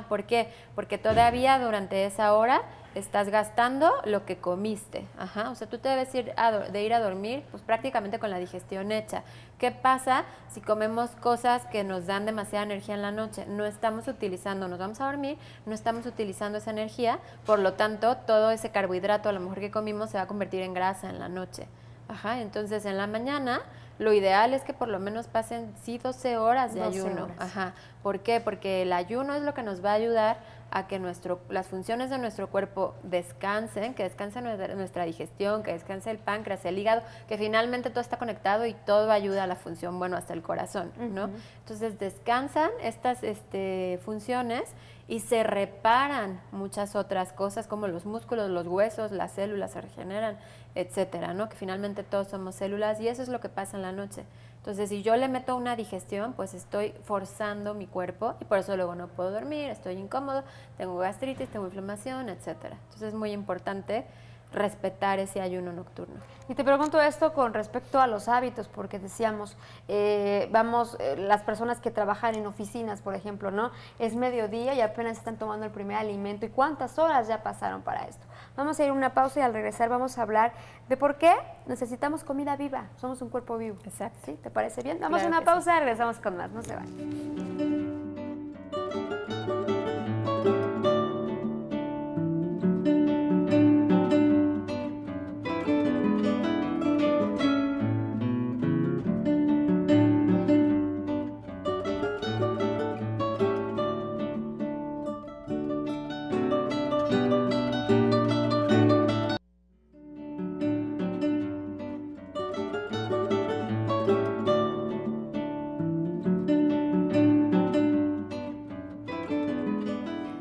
¿Por qué? Porque todavía durante esa hora estás gastando lo que comiste. O sea, tú te debes ir a dormir pues prácticamente con la digestión hecha. ¿Qué pasa si comemos cosas que nos dan demasiada energía en la noche? No estamos utilizando, nos vamos a dormir, no estamos utilizando esa energía, por lo tanto, todo ese carbohidrato a lo mejor que comimos se va a convertir en grasa en la noche. Entonces en la mañana lo ideal es que por lo menos pasen 12 horas de ayuno. ¿Por qué? Porque el ayuno es lo que nos va a ayudar a que las funciones de nuestro cuerpo descansen, que descanse nuestra digestión, que descanse el páncreas, el hígado, que finalmente todo está conectado y todo ayuda a la función, bueno, hasta el corazón, ¿no? Entonces descansan estas funciones y se reparan muchas otras cosas como los músculos, los huesos, las células se regeneran, etcétera, ¿no? Que finalmente todos somos células y eso es lo que pasa en la noche. Entonces, si yo le meto una digestión, pues estoy forzando mi cuerpo y por eso luego no puedo dormir, estoy incómodo, tengo gastritis, tengo inflamación, etcétera. Entonces, es muy importante respetar ese ayuno nocturno. Y te pregunto esto con respecto a los hábitos, porque decíamos, las personas que trabajan en oficinas, por ejemplo, ¿no? Es mediodía y apenas están tomando el primer alimento. ¿Y cuántas horas ya pasaron para esto? Vamos a ir a una pausa y al regresar vamos a hablar de por qué necesitamos comida viva. Somos un cuerpo vivo. Exacto. ¿Sí? ¿Te parece bien? Vamos Claro a una pausa sí. y regresamos con más. No se vayan.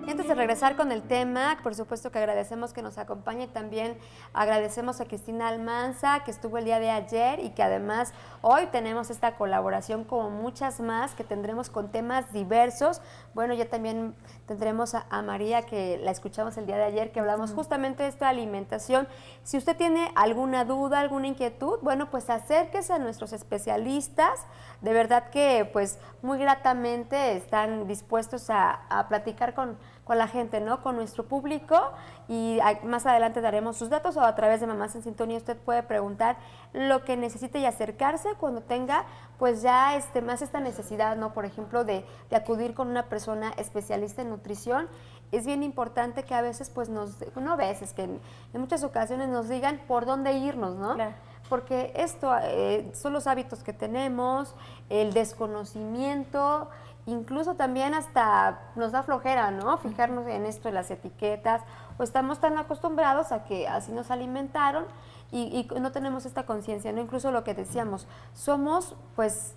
Antes de regresar con el tema, por supuesto que agradecemos que nos acompañe, también agradecemos a Cristina Almanza, que estuvo el día de ayer y que además hoy tenemos esta colaboración como muchas más que tendremos con temas diversos. Bueno, ya también tendremos a María, que la escuchamos el día de ayer, que hablamos justamente de esta alimentación. Si usted tiene alguna duda, alguna inquietud, bueno, pues acérquese a nuestros especialistas. De verdad que pues muy gratamente están dispuestos a platicar con la gente, ¿no? Con nuestro público, y más adelante daremos sus datos, o a través de Mamás en Sintonía usted puede preguntar lo que necesite y acercarse cuando tenga pues ya más esta necesidad, ¿no? Por ejemplo, de acudir con una persona especialista en nutrición. Es bien importante que a veces pues que en muchas ocasiones nos digan por dónde irnos, ¿no? Claro. Porque esto son los hábitos que tenemos, el desconocimiento, incluso también hasta nos da flojera, ¿no? Fijarnos en esto de las etiquetas, o estamos tan acostumbrados a que así nos alimentaron y no tenemos esta conciencia, ¿no? Incluso lo que decíamos, somos pues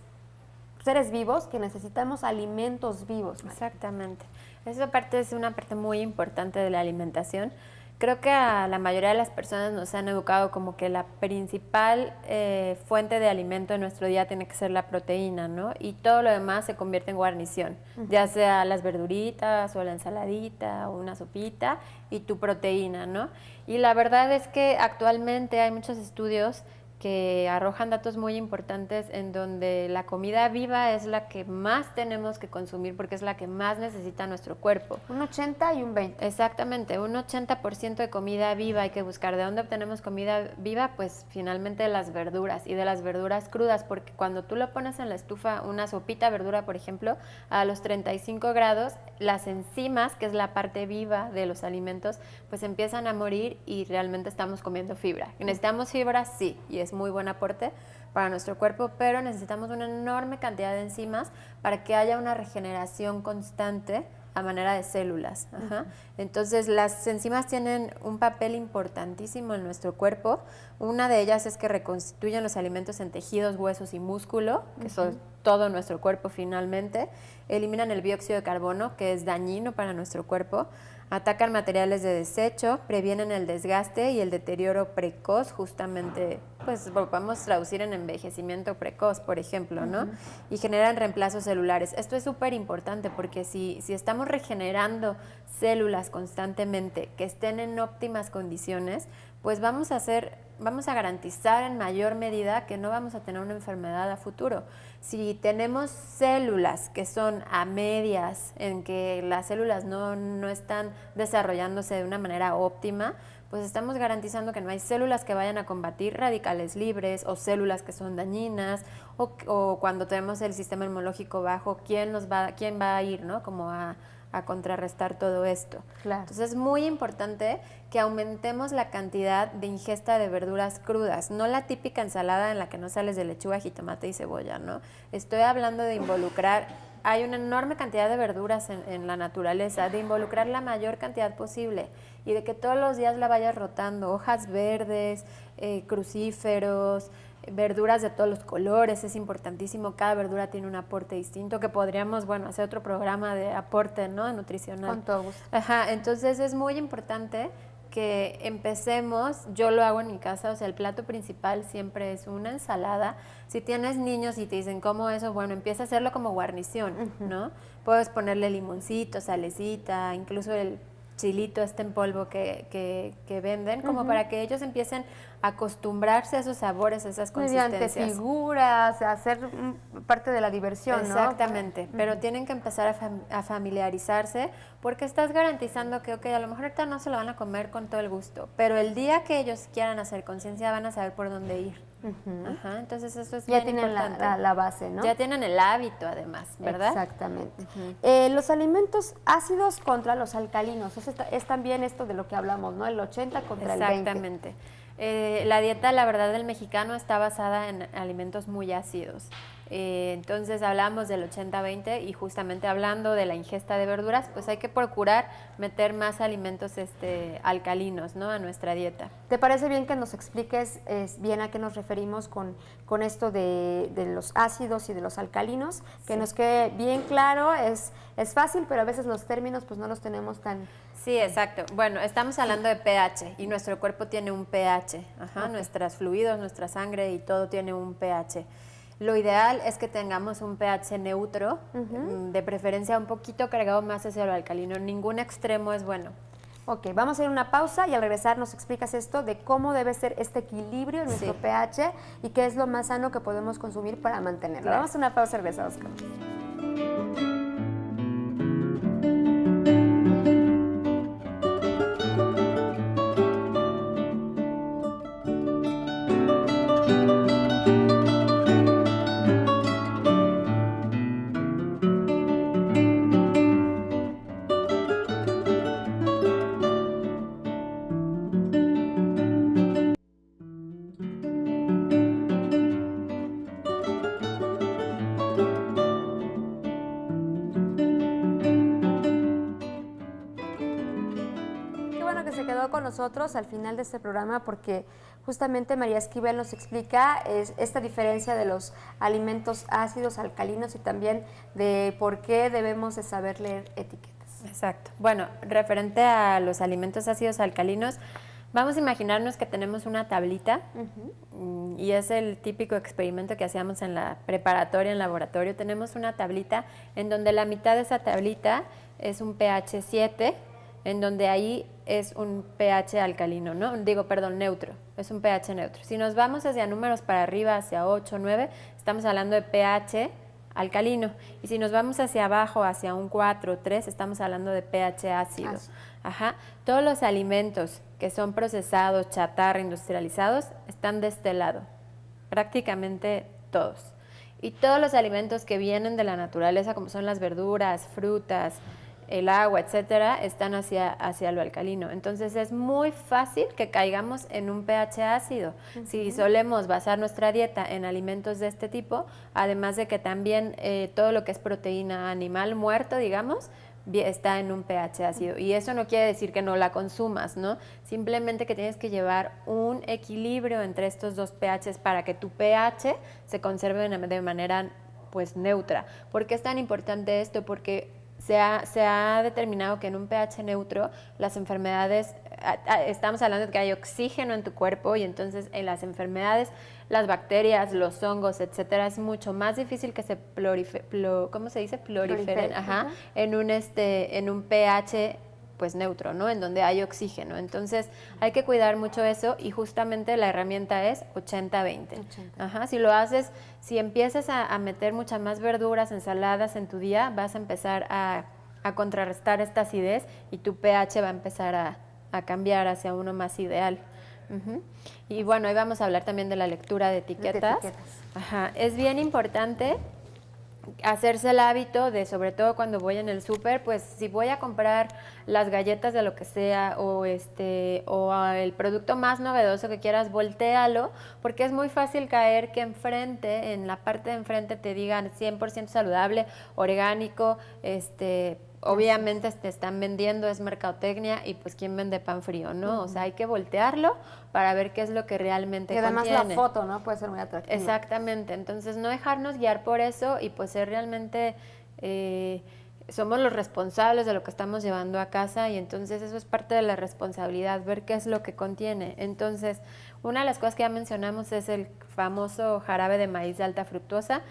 seres vivos que necesitamos alimentos vivos. María. Exactamente. Esa parte es una parte muy importante de la alimentación. Creo que a la mayoría de las personas nos han educado como que la principal fuente de alimento en nuestro día tiene que ser la proteína, ¿no? Y todo lo demás se convierte en guarnición, ya sea las verduritas o la ensaladita o una sopita y tu proteína, ¿no? Y la verdad es que actualmente hay muchos estudios que arrojan datos muy importantes en donde la comida viva es la que más tenemos que consumir porque es la que más necesita nuestro cuerpo. Un 80 y un 20. Exactamente, un 80% de comida viva. Hay que buscar de dónde obtenemos comida viva, pues finalmente de las verduras y de las verduras crudas, porque cuando tú lo pones en la estufa, una sopita verdura, por ejemplo, a los 35 grados, las enzimas, que es la parte viva de los alimentos, pues empiezan a morir y realmente estamos comiendo fibra. ¿Necesitamos fibra? Sí, y es muy buen aporte para nuestro cuerpo, pero necesitamos una enorme cantidad de enzimas para que haya una regeneración constante a manera de células. Ajá. Entonces, las enzimas tienen un papel importantísimo en nuestro cuerpo. Una de ellas es que reconstituyen los alimentos en tejidos, huesos y músculo, que son todo nuestro cuerpo finalmente. Eliminan el dióxido de carbono, que es dañino para nuestro cuerpo. Atacan materiales de desecho, previenen el desgaste y el deterioro precoz, justamente, pues lo podemos traducir en envejecimiento precoz, por ejemplo, ¿no? Y generan reemplazos celulares. Esto es súper importante porque si estamos regenerando células constantemente que estén en óptimas condiciones, pues vamos a garantizar en mayor medida que no vamos a tener una enfermedad a futuro. Si tenemos células que son a medias, en que las células no están desarrollándose de una manera óptima, pues estamos garantizando que no hay células que vayan a combatir radicales libres o células que son dañinas, o cuando tenemos el sistema inmunológico bajo, ¿quién va a ir, ¿no? Como a contrarrestar todo esto. Claro. Entonces es muy importante que aumentemos la cantidad de ingesta de verduras crudas, no la típica ensalada en la que no sales de lechuga, jitomate y cebolla, ¿no? Estoy hablando de involucrar, hay una enorme cantidad de verduras en la naturaleza, de involucrar la mayor cantidad posible y de que todos los días la vayas rotando, hojas verdes, crucíferos, verduras de todos los colores, es importantísimo, cada verdura tiene un aporte distinto, que podríamos, bueno, hacer otro programa de aporte, ¿no? Nutricional. Con todo gusto. Ajá, entonces es muy importante que empecemos, yo lo hago en mi casa, o sea, el plato principal siempre es una ensalada. Si tienes niños y te dicen, ¿cómo eso? Bueno, empieza a hacerlo como guarnición, ¿no? Puedes ponerle limoncito, salecita, incluso el chilito en polvo que venden, como para que ellos empiecen a acostumbrarse a esos sabores, a esas Mediante consistencias. figuras, hacer parte de la diversión, ¿no? Exactamente, pero tienen que empezar a familiarizarse porque estás garantizando que, ok, a lo mejor ahorita no se lo van a comer con todo el gusto, pero el día que ellos quieran hacer conciencia van a saber por dónde ir. Ajá, entonces eso es Ya bien tienen importante. la base, ¿no? Ya tienen el hábito además, ¿verdad? Exactamente. Los alimentos ácidos contra los alcalinos, es también esto de lo que hablamos, ¿no? El 80 contra el 20. Exactamente. La dieta, la verdad, del mexicano está basada en alimentos muy ácidos. Entonces hablamos del 80-20 y justamente hablando de la ingesta de verduras, pues hay que procurar meter más alimentos alcalinos, ¿no? A nuestra dieta. ¿Te parece bien que nos expliques bien a qué nos referimos con esto de los ácidos y de los alcalinos? Que nos quede bien claro, es fácil, pero a veces los términos pues no los tenemos tan... Sí, exacto. Bueno, estamos hablando de pH y nuestro cuerpo tiene un pH. Ajá, okay. Nuestros fluidos, nuestra sangre y todo tiene un pH. Lo ideal es que tengamos un pH neutro, de preferencia un poquito cargado más hacia lo alcalino. Ningún extremo es bueno. Ok, vamos a ir a una pausa y al regresar nos explicas esto de cómo debe ser este equilibrio en nuestro pH y qué es lo más sano que podemos consumir para mantenerlo. Claro. Vamos a una pausa y regresamos con eso. Con nosotros al final de este programa porque justamente María Esquivel nos explica esta diferencia de los alimentos ácidos, alcalinos y también de por qué debemos de saber leer etiquetas. Exacto. Bueno, referente a los alimentos ácidos alcalinos, vamos a imaginarnos que tenemos una tablita y es el típico experimento que hacíamos en la preparatoria, en laboratorio. Tenemos una tablita en donde la mitad de esa tablita es un pH 7, en donde ahí es un pH alcalino, ¿no? Neutro, es un pH neutro. Si nos vamos hacia números para arriba, hacia 8, 9, estamos hablando de pH alcalino. Y si nos vamos hacia abajo, hacia un 4, 3, estamos hablando de pH ácido. Ajá. Todos los alimentos que son procesados, chatarra, industrializados, están de este lado, prácticamente todos. Y todos los alimentos que vienen de la naturaleza, como son las verduras, frutas, el agua, etcétera, están hacia lo alcalino. Entonces es muy fácil que caigamos en un pH ácido. Si solemos basar nuestra dieta en alimentos de este tipo, además de que también todo lo que es proteína animal muerto, digamos, está en un pH ácido. Y eso no quiere decir que no la consumas, ¿no? Simplemente que tienes que llevar un equilibrio entre estos dos pHs para que tu pH se conserve de manera pues neutra. ¿Por qué es tan importante esto? Porque se ha determinado que en un pH neutro las enfermedades, estamos hablando de que hay oxígeno en tu cuerpo y entonces en las enfermedades, las bacterias, los hongos, etcétera, es mucho más difícil que se proliferen en un pH pues neutro, ¿no? En donde hay oxígeno. Entonces hay que cuidar mucho eso y justamente la herramienta es 80-20. Ajá, si lo haces, si empiezas a meter muchas más verduras, ensaladas en tu día, vas a empezar a contrarrestar esta acidez y tu pH va a empezar a cambiar hacia uno más ideal. Y bueno, hoy vamos a hablar también de la lectura de etiquetas. Ajá, es bien importante hacerse el hábito de, sobre todo cuando voy en el súper, pues si voy a comprar las galletas de lo que sea o el producto más novedoso que quieras, voltéalo, porque es muy fácil caer que en la parte de enfrente te digan 100% saludable, orgánico, obviamente te están vendiendo, es mercadotecnia y pues quién vende pan frío, ¿no? O sea, hay que voltearlo para ver qué es lo que realmente Y además contiene. la foto, ¿no? Puede ser muy atractiva. Exactamente, entonces no dejarnos guiar por eso y pues ser realmente, somos los responsables de lo que estamos llevando a casa y entonces eso es parte de la responsabilidad, ver qué es lo que contiene. Entonces, una de las cosas que ya mencionamos es el famoso jarabe de maíz de alta fructosa.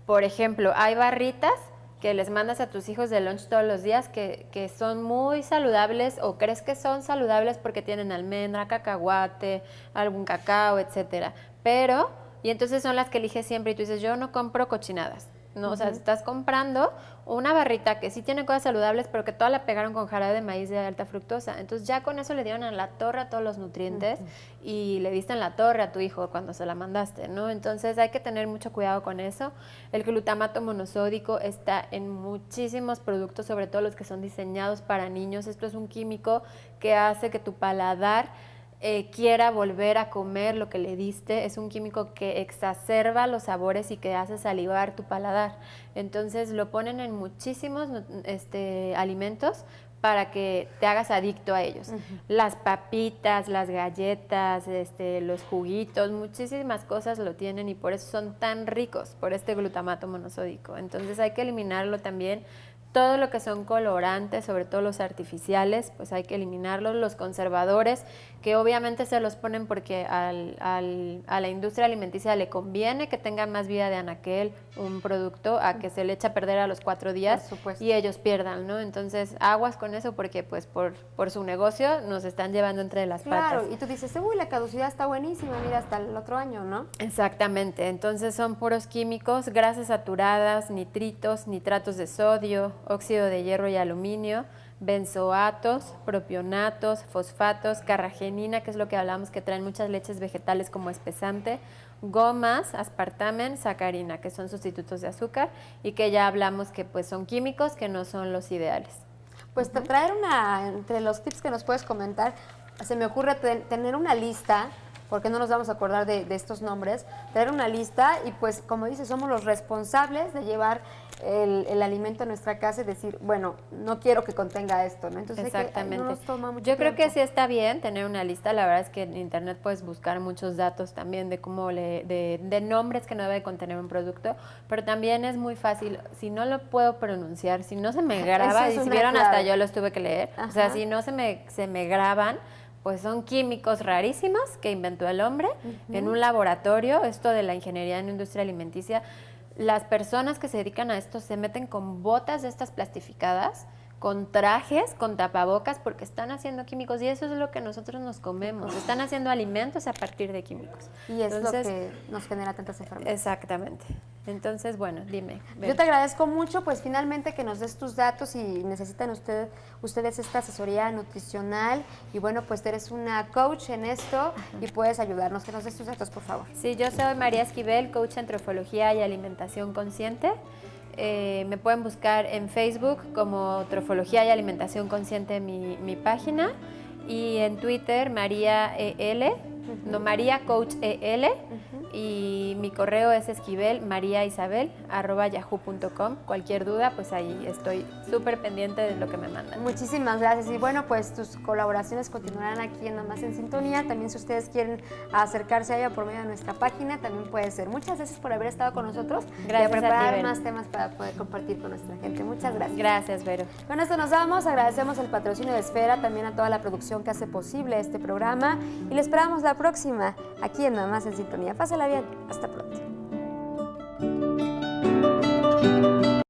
Por ejemplo, hay barritas que les mandas a tus hijos de lunch todos los días que son muy saludables o crees que son saludables porque tienen almendra, cacahuate, algún cacao, etcétera. Pero, y entonces son las que eliges siempre y tú dices, yo no compro cochinadas. No, o sea, estás comprando una barrita que sí tiene cosas saludables, pero que toda la pegaron con jarabe de maíz de alta fructosa. Entonces ya con eso le dieron a la torre a todos los nutrientes y le diste en la torre a tu hijo cuando se la mandaste, ¿no? Entonces hay que tener mucho cuidado con eso. El glutamato monosódico está en muchísimos productos, sobre todo los que son diseñados para niños. Esto es un químico que hace que tu paladar quiera volver a comer lo que le diste. Es un químico que exacerba los sabores y que hace salivar tu paladar. Entonces lo ponen en muchísimos alimentos para que te hagas adicto a ellos. Las papitas, las galletas, los juguitos, muchísimas cosas lo tienen y por eso son tan ricos, por este glutamato monosódico. Entonces hay que eliminarlo también. Todo lo que son colorantes, sobre todo los artificiales, pues hay que eliminarlos. Los conservadores, que obviamente se los ponen porque a la industria alimenticia le conviene que tengan más vida de anaquel un producto a que se le echa a perder a los 4 días y ellos pierdan, ¿no? Entonces, aguas con eso porque pues por su negocio nos están llevando entre las patas. Claro, y tú dices, uy, la caducidad está buenísima, mira, hasta el otro año, ¿no? Exactamente, entonces son puros químicos, grasas saturadas, nitritos, nitratos de sodio, óxido de hierro y aluminio, benzoatos, propionatos, fosfatos, carragenina, que es lo que hablamos que traen muchas leches vegetales como espesante, gomas, aspartamen, sacarina, que son sustitutos de azúcar y que ya hablamos que pues son químicos que no son los ideales. Pues traer entre los tips que nos puedes comentar, se me ocurre tener una lista, porque no nos vamos a acordar de estos nombres, traer una lista y pues como dices, somos los responsables de llevar el alimento a nuestra casa y decir, bueno, no quiero que contenga esto, ¿no? Entonces exactamente. No nos toma mucho Yo creo tiempo. que sí está bien tener una lista, la verdad es que en internet puedes buscar muchos datos también de cómo de nombres que no debe contener un producto, pero también es muy fácil, si no lo puedo pronunciar, si no se me graba, y si vieron hasta yo los tuve que leer, o sea, si no se me graban, pues son químicos rarísimos que inventó el hombre en un laboratorio. Esto de la ingeniería en la industria alimenticia, las personas que se dedican a esto se meten con botas de estas plastificadas, con trajes, con tapabocas, porque están haciendo químicos y eso es lo que nosotros nos comemos. Están haciendo alimentos a partir de químicos. Y es lo que nos genera tantas enfermedades. Exactamente. Entonces, bueno, dime. Yo te agradezco mucho, pues finalmente que nos des tus datos y necesitan ustedes esta asesoría nutricional y bueno, pues tú eres una coach en esto y puedes ayudarnos. Que nos des tus datos, por favor. Sí, yo soy María Esquivel, coach en trofología y alimentación consciente. Me pueden buscar en Facebook como Trofología y Alimentación Consciente, mi página, y en Twitter María EL, no, María Coach EL, y mi correo es esquivelmariaisabel@yahoo.com. Cualquier duda, pues ahí estoy súper pendiente de lo que me mandan. Muchísimas gracias y bueno, pues tus colaboraciones continuarán aquí en Mamás en Sintonía. También si ustedes quieren acercarse a ella por medio de nuestra página, también puede ser. Muchas gracias por haber estado con nosotros Gracias y a preparar a ti, más temas para poder compartir con nuestra gente. Muchas gracias. Gracias, Vero. Con esto nos vamos, agradecemos el patrocinio de Esfera, también a toda la producción que hace posible este programa y le esperamos la próxima aquí en Mamás en Sintonía. Pásala bien, hasta pronto.